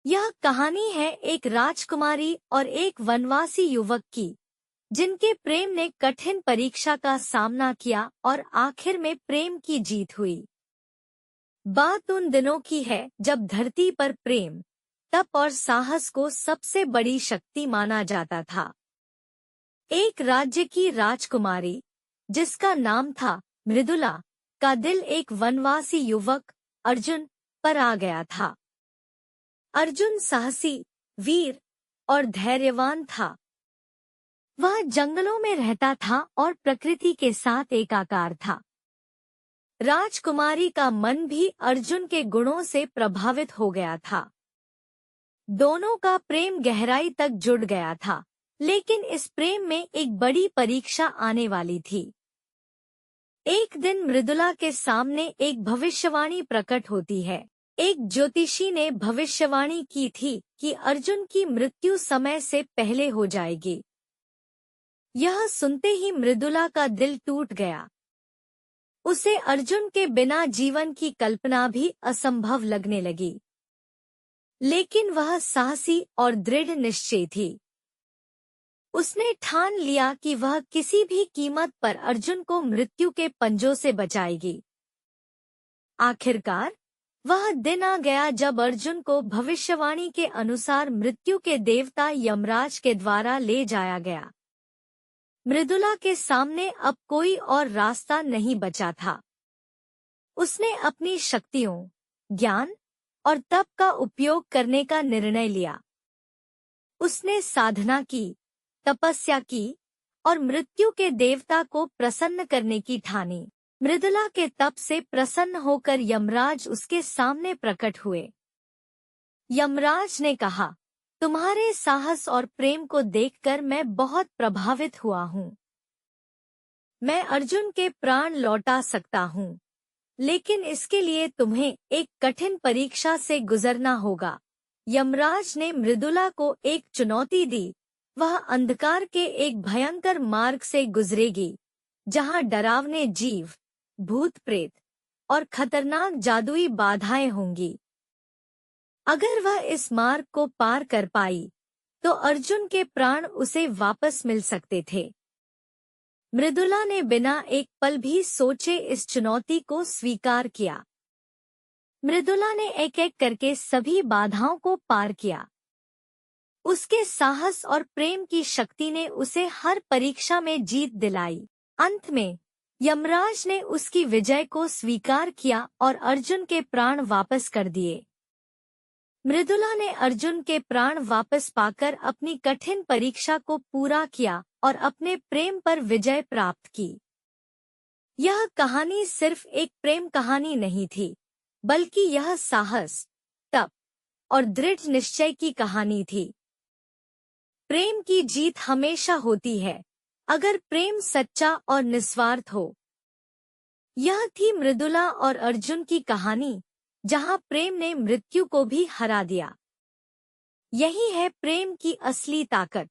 यह कहानी है एक राजकुमारी और एक वनवासी युवक की, जिनके प्रेम ने कठिन परीक्षा का सामना किया और आखिर में प्रेम की जीत हुई। बात उन दिनों की है जब धरती पर प्रेम, तप और साहस को सबसे बड़ी शक्ति माना जाता था। एक राज्य की राजकुमारी, जिसका नाम था मृदुला, का दिल एक वनवासी युवक अर्जुन पर आ गया था। अर्जुन साहसी, वीर और धैर्यवान था। वह जंगलों में रहता था और प्रकृति के साथ एकाकार था। राजकुमारी का मन भी अर्जुन के गुणों से प्रभावित हो गया था। दोनों का प्रेम गहराई तक जुड़ गया था, लेकिन इस प्रेम में एक बड़ी परीक्षा आने वाली थी। एक दिन मृदुला के सामने एक भविष्यवाणी प्रकट होती है। एक ज्योतिषी ने भविष्यवाणी की थी कि अर्जुन की मृत्यु समय से पहले हो जाएगी। यह सुनते ही मृदुला का दिल टूट गया। उसे अर्जुन के बिना जीवन की कल्पना भी असंभव लगने लगी। लेकिन वह साहसी और दृढ़ निश्चय थी। उसने ठान लिया कि वह किसी भी कीमत पर अर्जुन को मृत्यु के पंजों से बचाएगी। आखिरकार वह दिन आ गया जब अर्जुन को भविष्यवाणी के अनुसार मृत्यु के देवता यमराज के द्वारा ले जाया गया। मृदुला के सामने अब कोई और रास्ता नहीं बचा था। उसने अपनी शक्तियों, ज्ञान और तप का उपयोग करने का निर्णय लिया। उसने साधना की, तपस्या की और मृत्यु के देवता को प्रसन्न करने की ठानी। मृदुला के तप से प्रसन्न होकर यमराज उसके सामने प्रकट हुए। यमराज ने कहा, तुम्हारे साहस और प्रेम को देखकर मैं बहुत प्रभावित हुआ हूँ। मैं अर्जुन के प्राण लौटा सकता हूँ, लेकिन इसके लिए तुम्हें एक कठिन परीक्षा से गुजरना होगा। यमराज ने मृदुला को एक चुनौती दी। वह अंधकार के एक भयंकर मार्ग से गुजरेगी, जहाँ डरावने जीव, भूत प्रेत और खतरनाक जादुई बाधाएं होंगी। अगर वह इस मार्ग को पार कर पाई, तो अर्जुन के प्राण उसे वापस मिल सकते थे। मृदुला ने बिना एक पल भी सोचे इस चुनौती को स्वीकार किया। मृदुला ने एक एक करके सभी बाधाओं को पार किया। उसके साहस और प्रेम की शक्ति ने उसे हर परीक्षा में जीत दिलाई। अंत में यमराज ने उसकी विजय को स्वीकार किया और अर्जुन के प्राण वापस कर दिए। मृदुला ने अर्जुन के प्राण वापस पाकर अपनी कठिन परीक्षा को पूरा किया और अपने प्रेम पर विजय प्राप्त की। यह कहानी सिर्फ एक प्रेम कहानी नहीं थी, बल्कि यह साहस, तप और दृढ़ निश्चय की कहानी थी। प्रेम की जीत हमेशा होती है, अगर प्रेम सच्चा और निस्वार्थ हो। यह थी मृदुला और अर्जुन की कहानी, जहां प्रेम ने मृत्यु को भी हरा दिया। यही है प्रेम की असली ताकत।